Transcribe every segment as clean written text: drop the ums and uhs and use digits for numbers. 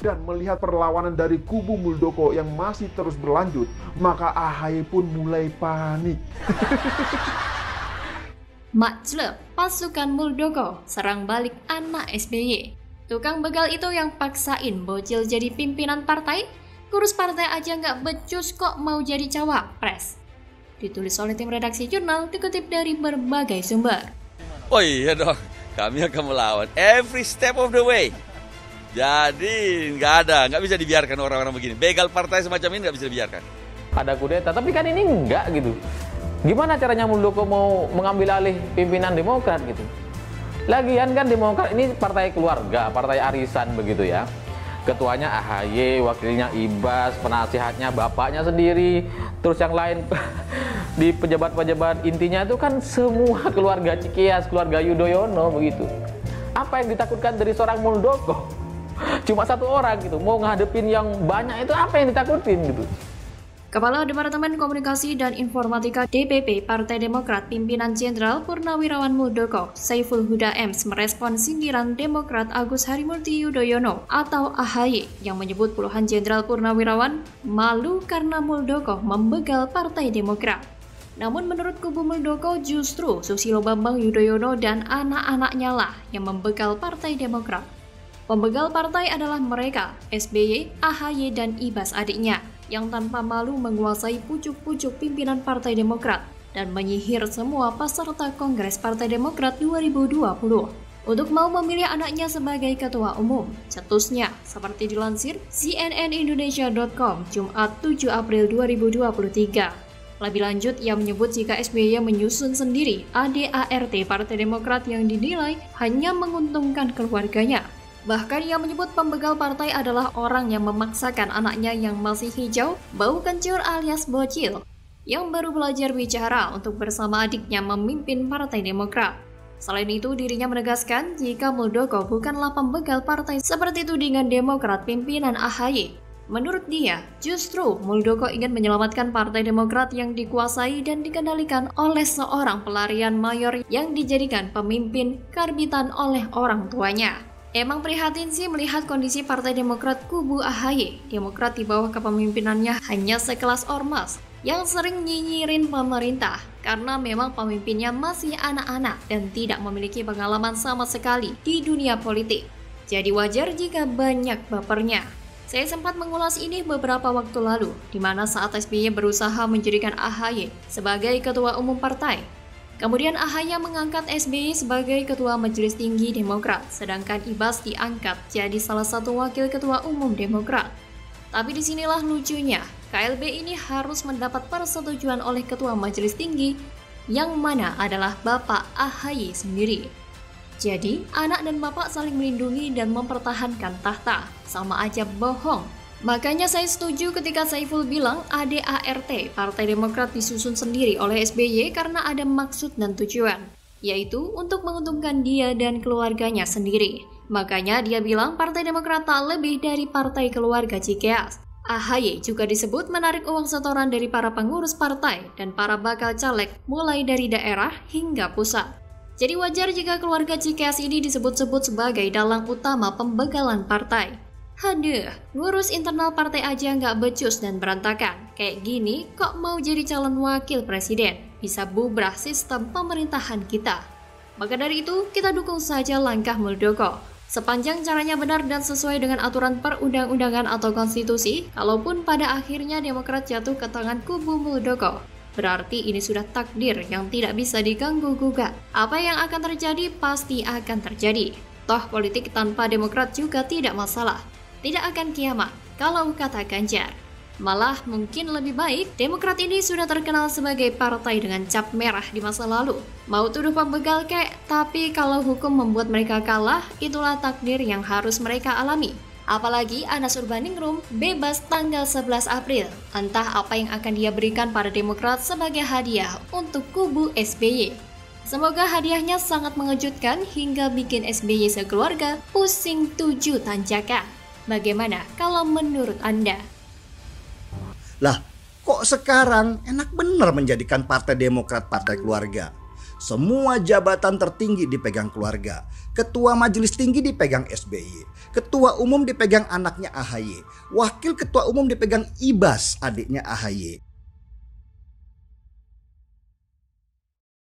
Dan melihat perlawanan dari kubu Muldoko yang masih terus berlanjut, maka AHY pun mulai panik. Majlep, pasukan Muldoko serang balik anak SBY. Tukang begal itu yang paksain bocil jadi pimpinan partai, kurus partai aja nggak becus kok mau jadi cawapres. Ditulis oleh tim redaksi jurnal, dikutip dari berbagai sumber. Oh iya dong, kami akan melawan every step of the way. Jadi nggak bisa dibiarkan orang-orang begini. Begal partai semacam ini nggak bisa dibiarkan. Ada kudeta, tapi kan ini enggak gitu. Gimana caranya Muldoko mau mengambil alih pimpinan Demokrat gitu? Lagian kan Demokrat ini partai keluarga, partai arisan begitu ya. Ketuanya AHY, wakilnya Ibas, penasihatnya bapaknya sendiri, terus yang lain di pejabat-pejabat intinya itu kan semua keluarga Cikeas, keluarga Yudhoyono begitu. Apa yang ditakutkan dari seorang Muldoko? Cuma satu orang gitu, mau ngadepin yang banyak itu apa yang ditakutin gitu. Kepala Departemen Komunikasi dan Informatika DPP Partai Demokrat Pimpinan Jenderal Purnawirawan Muldoko, Saiful Huda Ems merespon sindiran Demokrat Agus Harimurti Yudhoyono atau AHY yang menyebut puluhan Jenderal Purnawirawan malu karena Muldoko membegal Partai Demokrat. Namun menurut kubu Muldoko justru Susilo Bambang Yudhoyono dan anak-anaknya lah yang membegal Partai Demokrat. Pembegal partai adalah mereka, SBY, AHY, dan Ibas adiknya, yang tanpa malu menguasai pucuk-pucuk pimpinan Partai Demokrat dan menyihir semua peserta Kongres Partai Demokrat 2020 untuk mau memilih anaknya sebagai ketua umum. Cetusnya, seperti dilansir cnnindonesia.com Jumat 7 April 2023. Lebih lanjut, ia menyebut jika SBY menyusun sendiri ADART Partai Demokrat yang dinilai hanya menguntungkan keluarganya. Bahkan ia menyebut pembegal partai adalah orang yang memaksakan anaknya yang masih hijau, bau kencur alias bocil, yang baru belajar bicara untuk bersama adiknya memimpin Partai Demokrat. Selain itu, dirinya menegaskan jika Muldoko bukanlah pembegal partai seperti tudingan Demokrat pimpinan AHY. Menurut dia, justru Muldoko ingin menyelamatkan Partai Demokrat yang dikuasai dan dikendalikan oleh seorang pelarian mayor yang dijadikan pemimpin karbitan oleh orang tuanya. Emang prihatin sih melihat kondisi Partai Demokrat kubu AHY. Demokrat di bawah kepemimpinannya hanya sekelas ormas yang sering nyinyirin pemerintah karena memang pemimpinnya masih anak-anak dan tidak memiliki pengalaman sama sekali di dunia politik. Jadi wajar jika banyak bapernya. Saya sempat mengulas ini beberapa waktu lalu, di mana saat SBY berusaha menjadikan AHY sebagai ketua umum partai. Kemudian AHY mengangkat SBY sebagai Ketua Majelis Tinggi Demokrat, sedangkan Ibas diangkat jadi salah satu wakil Ketua Umum Demokrat. Tapi disinilah lucunya, KLB ini harus mendapat persetujuan oleh Ketua Majelis Tinggi, yang mana adalah Bapak AHY sendiri. Jadi, anak dan bapak saling melindungi dan mempertahankan tahta, sama aja bohong. Makanya saya setuju ketika Saiful bilang ADART Partai Demokrat disusun sendiri oleh SBY karena ada maksud dan tujuan, yaitu untuk menguntungkan dia dan keluarganya sendiri. Makanya dia bilang Partai Demokrat tak lebih dari partai keluarga Cikeas. AHY juga disebut menarik uang setoran dari para pengurus partai dan para bakal caleg mulai dari daerah hingga pusat. Jadi wajar jika keluarga Cikeas ini disebut-sebut sebagai dalang utama pembegalan partai. Haduh, ngurus internal partai aja nggak becus dan berantakan. Kayak gini kok mau jadi calon wakil presiden? Bisa bubrah sistem pemerintahan kita. Maka dari itu, kita dukung saja langkah Muldoko. Sepanjang caranya benar dan sesuai dengan aturan perundang-undangan atau konstitusi, kalaupun pada akhirnya Demokrat jatuh ke tangan kubu Muldoko, berarti ini sudah takdir yang tidak bisa diganggu-gugat. Apa yang akan terjadi pasti akan terjadi. Toh politik tanpa Demokrat juga tidak masalah. Tidak akan kiamat, kalau kata Ganjar. Malah mungkin lebih baik, Demokrat ini sudah terkenal sebagai partai dengan cap merah di masa lalu. Mau tuduh pembegal kek, tapi kalau hukum membuat mereka kalah, itulah takdir yang harus mereka alami. Apalagi Anas Urbaningrum bebas tanggal 11 April. Entah apa yang akan dia berikan pada Demokrat sebagai hadiah untuk kubu SBY. Semoga hadiahnya sangat mengejutkan hingga bikin SBY sekeluarga pusing 7 tanjakan. Bagaimana kalau menurut Anda? Lah, kok sekarang enak bener menjadikan Partai Demokrat partai keluarga? Semua jabatan tertinggi dipegang keluarga. Ketua Majelis Tinggi dipegang SBY. Ketua Umum dipegang anaknya AHY. Wakil Ketua Umum dipegang Ibas, adiknya AHY.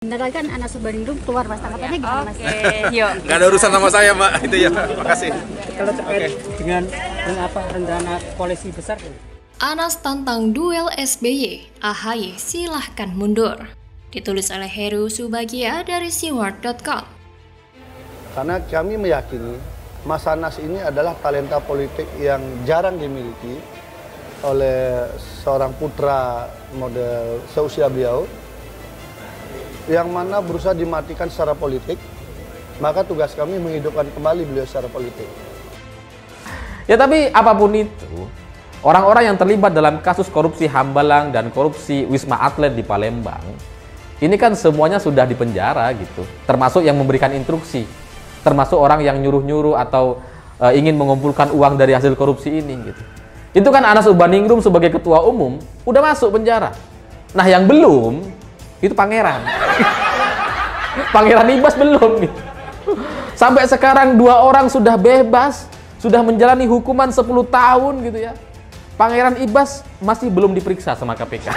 Bentar lagi kan Anas Urbaningrum keluar, Mas. Tanggapannya gimana, Mas? Yuk. Nggak ada urusan sama saya, Mbak. Itu ya. Makasih. Kalau terkait dengan apa rencana koalisi besar? Anas tantang duel SBY, AHY silahkan mundur. Ditulis oleh Heru Subagia dari Siward.com. Karena kami meyakini Mas Anas ini adalah talenta politik yang jarang dimiliki oleh seorang putra model seusia beliau, yang mana berusaha dimatikan secara politik. Maka tugas kami menghidupkan kembali beliau secara politik. Ya tapi apapun itu, orang-orang yang terlibat dalam kasus korupsi Hambalang dan korupsi Wisma Atlet di Palembang, ini kan semuanya sudah dipenjara gitu, termasuk yang memberikan instruksi, termasuk orang yang nyuruh-nyuruh atau ingin mengumpulkan uang dari hasil korupsi ini gitu. Itu kan Anas Urbaningrum sebagai ketua umum udah masuk penjara. Nah yang belum itu Pangeran. Pangeran Ibas belum gitu. Sampai sekarang 2 orang sudah bebas, sudah menjalani hukuman 10 tahun gitu ya. Pangeran Ibas masih belum diperiksa sama KPK.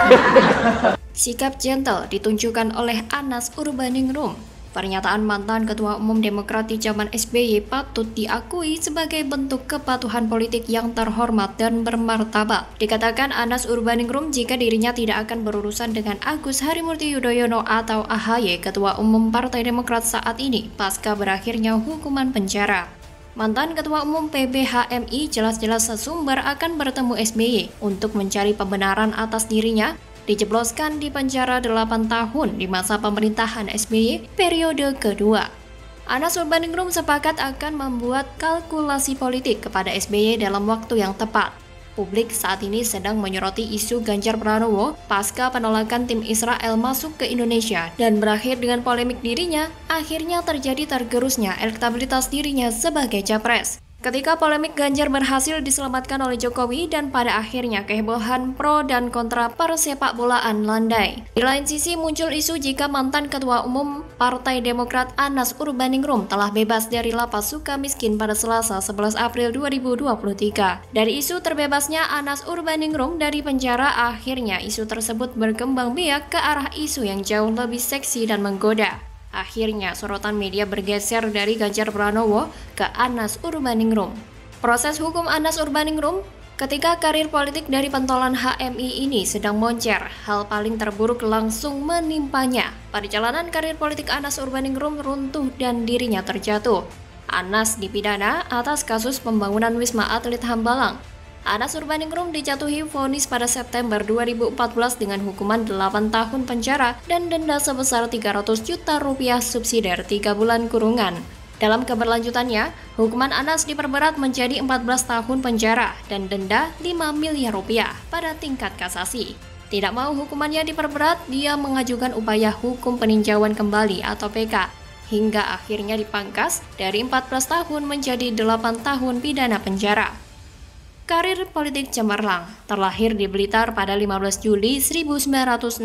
Sikap gentle ditunjukkan oleh Anas Urbaningrum. Pernyataan mantan Ketua Umum Demokrat di zaman SBY patut diakui sebagai bentuk kepatuhan politik yang terhormat dan bermartabat. Dikatakan Anas Urbaningrum jika dirinya tidak akan berurusan dengan Agus Harimurti Yudhoyono atau AHY, Ketua Umum Partai Demokrat saat ini, pasca berakhirnya hukuman penjara. Mantan Ketua Umum PBHMI jelas-jelas sesumber akan bertemu SBY untuk mencari pembenaran atas dirinya, dijebloskan di penjara 8 tahun di masa pemerintahan SBY periode kedua. Anas Urbaningrum sepakat akan membuat kalkulasi politik kepada SBY dalam waktu yang tepat. Publik saat ini sedang menyoroti isu Ganjar Pranowo pasca penolakan tim Israel masuk ke Indonesia dan berakhir dengan polemik dirinya, akhirnya terjadi tergerusnya elektabilitas dirinya sebagai capres. Ketika polemik Ganjar berhasil diselamatkan oleh Jokowi dan pada akhirnya kehebohan pro dan kontra persepak bolaan landai. Di lain sisi muncul isu jika mantan Ketua Umum Partai Demokrat Anas Urbaningrum telah bebas dari lapas Sukamiskin pada Selasa 11 April 2023. Dari isu terbebasnya Anas Urbaningrum dari penjara, akhirnya isu tersebut berkembang biak ke arah isu yang jauh lebih seksi dan menggoda. Akhirnya sorotan media bergeser dari Ganjar Pranowo ke Anas Urbaningrum. Proses hukum Anas Urbaningrum ketika karir politik dari pentolan HMI ini sedang moncer, hal paling terburuk langsung menimpanya. Perjalanan karir politik Anas Urbaningrum runtuh dan dirinya terjatuh. Anas dipidana atas kasus pembangunan Wisma Atlet Hambalang. Anas Urbaningrum dijatuhi vonis pada September 2014 dengan hukuman 8 tahun penjara dan denda sebesar 300 juta rupiah subsidiar 3 bulan kurungan. Dalam keberlanjutannya, hukuman Anas diperberat menjadi 14 tahun penjara dan denda 5 miliar rupiah pada tingkat kasasi. Tidak mau hukumannya diperberat, dia mengajukan upaya hukum peninjauan kembali atau PK, hingga akhirnya dipangkas dari 14 tahun menjadi 8 tahun pidana penjara. Karir politik cemerlang, terlahir di Blitar pada 15 Juli 1969.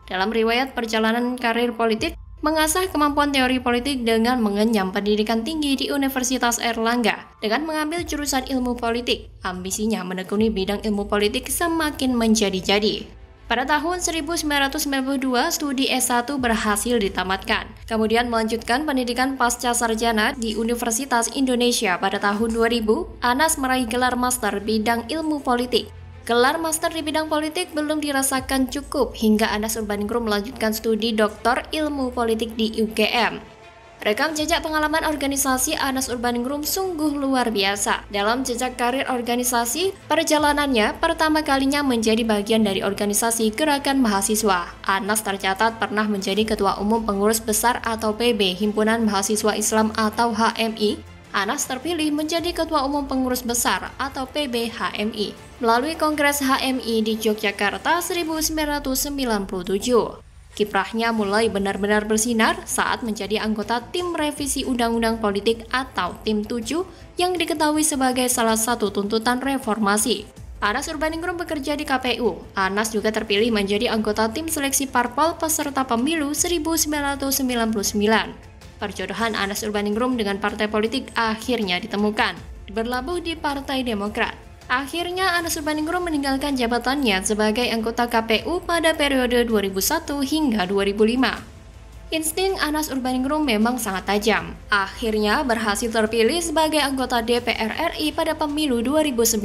Dalam riwayat perjalanan karir politik, mengasah kemampuan teori politik dengan mengenyam pendidikan tinggi di Universitas Airlangga. Dengan mengambil jurusan ilmu politik, ambisinya menekuni bidang ilmu politik semakin menjadi-jadi. Pada tahun 1992, studi S1 berhasil ditamatkan. Kemudian melanjutkan pendidikan pasca sarjana di Universitas Indonesia pada tahun 2000, Anas meraih gelar master bidang ilmu politik. Gelar master di bidang politik belum dirasakan cukup hingga Anas Urbaningrum melanjutkan studi doktor ilmu politik di UGM. Rekam jejak pengalaman organisasi Anas Urbaningrum sungguh luar biasa. Dalam jejak karir organisasi, perjalanannya pertama kalinya menjadi bagian dari organisasi Gerakan Mahasiswa. Anas tercatat pernah menjadi Ketua Umum Pengurus Besar atau PB Himpunan Mahasiswa Islam atau HMI. Anas terpilih menjadi Ketua Umum Pengurus Besar atau PB HMI melalui Kongres HMI di Yogyakarta 1997. Kiprahnya mulai benar-benar bersinar saat menjadi anggota tim revisi Undang-Undang Politik atau Tim 7 yang diketahui sebagai salah satu tuntutan reformasi. Anas Urbaningrum bekerja di KPU. Anas juga terpilih menjadi anggota tim seleksi parpol peserta pemilu 1999. Perjodohan Anas Urbaningrum dengan partai politik akhirnya ditemukan, berlabuh di Partai Demokrat. Akhirnya Anas Urbaningrum meninggalkan jabatannya sebagai anggota KPU pada periode 2001 hingga 2005. Insting Anas Urbaningrum memang sangat tajam. Akhirnya berhasil terpilih sebagai anggota DPR RI pada pemilu 2009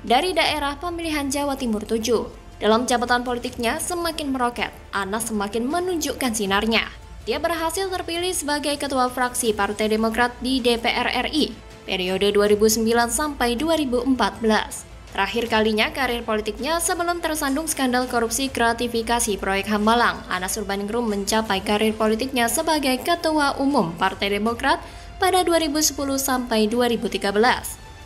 dari daerah pemilihan Jawa Timur 7. Dalam jabatan politiknya semakin meroket, Anas semakin menunjukkan sinarnya. Dia berhasil terpilih sebagai ketua fraksi Partai Demokrat di DPR RI periode 2009 sampai 2014. Terakhir kalinya karir politiknya sebelum tersandung skandal korupsi gratifikasi proyek Hambalang, Anas Urbaningrum mencapai karir politiknya sebagai Ketua Umum Partai Demokrat pada 2010 sampai 2013.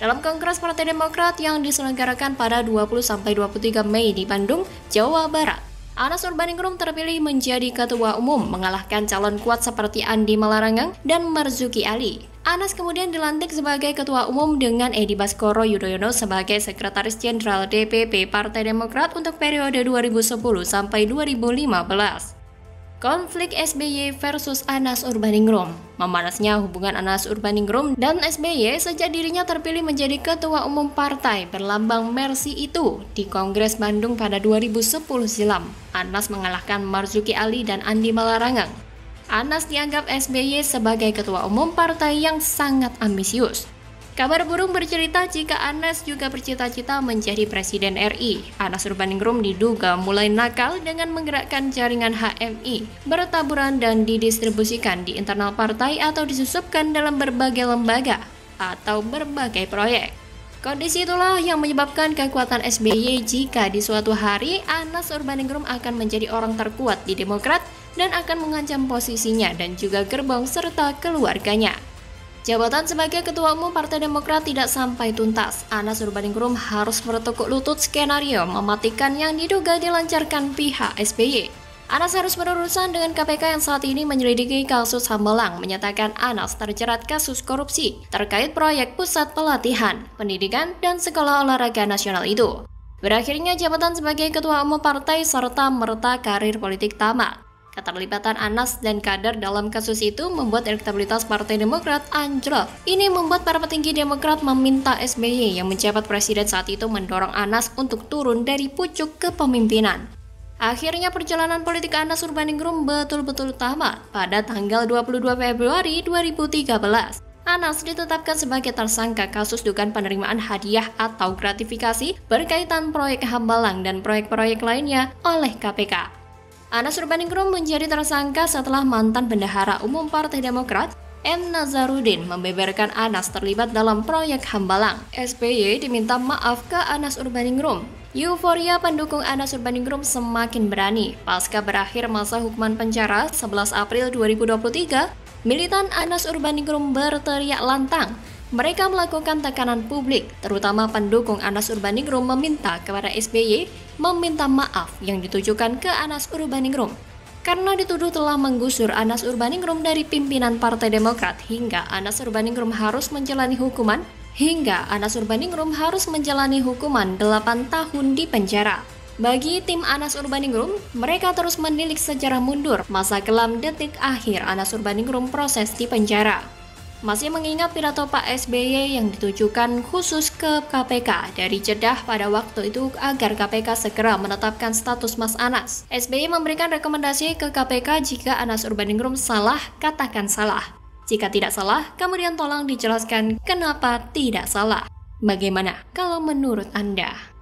Dalam Kongres Partai Demokrat yang diselenggarakan pada 20-23 Mei di Bandung, Jawa Barat, Anas Urbaningrum terpilih menjadi Ketua Umum mengalahkan calon kuat seperti Andi Malarangeng dan Marzuki Ali. Anas kemudian dilantik sebagai Ketua Umum dengan Edi Baskoro Yudhoyono sebagai Sekretaris Jenderal DPP Partai Demokrat untuk periode 2010 sampai 2015. Konflik SBY versus Anas Urbaningrum. Memanasnya hubungan Anas Urbaningrum dan SBY sejak dirinya terpilih menjadi Ketua Umum Partai berlambang Mercy itu di Kongres Bandung pada 2010 silam. Anas mengalahkan Marzuki Ali dan Andi Malarangeng. Anas dianggap SBY sebagai ketua umum partai yang sangat ambisius. Kabar burung bercerita jika Anas juga bercita-cita menjadi Presiden RI. Anas Urbaningrum diduga mulai nakal dengan menggerakkan jaringan HMI, bertaburan dan didistribusikan di internal partai atau disusupkan dalam berbagai lembaga atau berbagai proyek. Kondisi itulah yang menyebabkan kekuatan SBY jika di suatu hari Anas Urbaningrum akan menjadi orang terkuat di Demokrat dan akan mengancam posisinya dan juga gerbong serta keluarganya. Jabatan sebagai Ketua Umum Partai Demokrat tidak sampai tuntas. Anas Urbaningrum harus bertekuk lutut skenario mematikan yang diduga dilancarkan pihak SBY. Anas harus berurusan dengan KPK yang saat ini menyelidiki kasus Hambalang, menyatakan Anas terjerat kasus korupsi terkait proyek pusat pelatihan, pendidikan, dan sekolah olahraga nasional itu. Berakhirnya jabatan sebagai Ketua Umum Partai serta merta karir politik tamat. Keterlibatan Anas dan kader dalam kasus itu membuat elektabilitas Partai Demokrat anjlok. Ini membuat para petinggi Demokrat meminta SBY yang menjabat presiden saat itu mendorong Anas untuk turun dari pucuk kepemimpinan. Akhirnya perjalanan politik Anas Urbaningrum betul-betul tamat pada tanggal 22 Februari 2013. Anas ditetapkan sebagai tersangka kasus dugaan penerimaan hadiah atau gratifikasi berkaitan proyek Hambalang dan proyek-proyek lainnya oleh KPK. Anas Urbaningrum menjadi tersangka setelah mantan Bendahara Umum Partai Demokrat, M. Nazarudin, membeberkan Anas terlibat dalam proyek Hambalang. SBY diminta maaf ke Anas Urbaningrum. Euforia pendukung Anas Urbaningrum semakin berani. Pasca berakhir masa hukuman penjara 11 April 2023, militan Anas Urbaningrum berteriak lantang. Mereka melakukan tekanan publik, terutama pendukung Anas Urbaningrum meminta kepada SBY meminta maaf yang ditujukan ke Anas Urbaningrum karena dituduh telah menggusur Anas Urbaningrum dari pimpinan Partai Demokrat hingga Anas Urbaningrum harus menjalani hukuman 8 tahun di penjara. Bagi tim Anas Urbaningrum, mereka terus menilik sejarah mundur masa kelam detik akhir Anas Urbaningrum proses di penjara. Masih mengingat pidato Pak SBY yang ditujukan khusus ke KPK dari Jeddah pada waktu itu agar KPK segera menetapkan status Mas Anas. SBY memberikan rekomendasi ke KPK jika Anas Urbaningrum salah, katakan salah. Jika tidak salah, kemudian tolong dijelaskan kenapa tidak salah. Bagaimana kalau menurut Anda?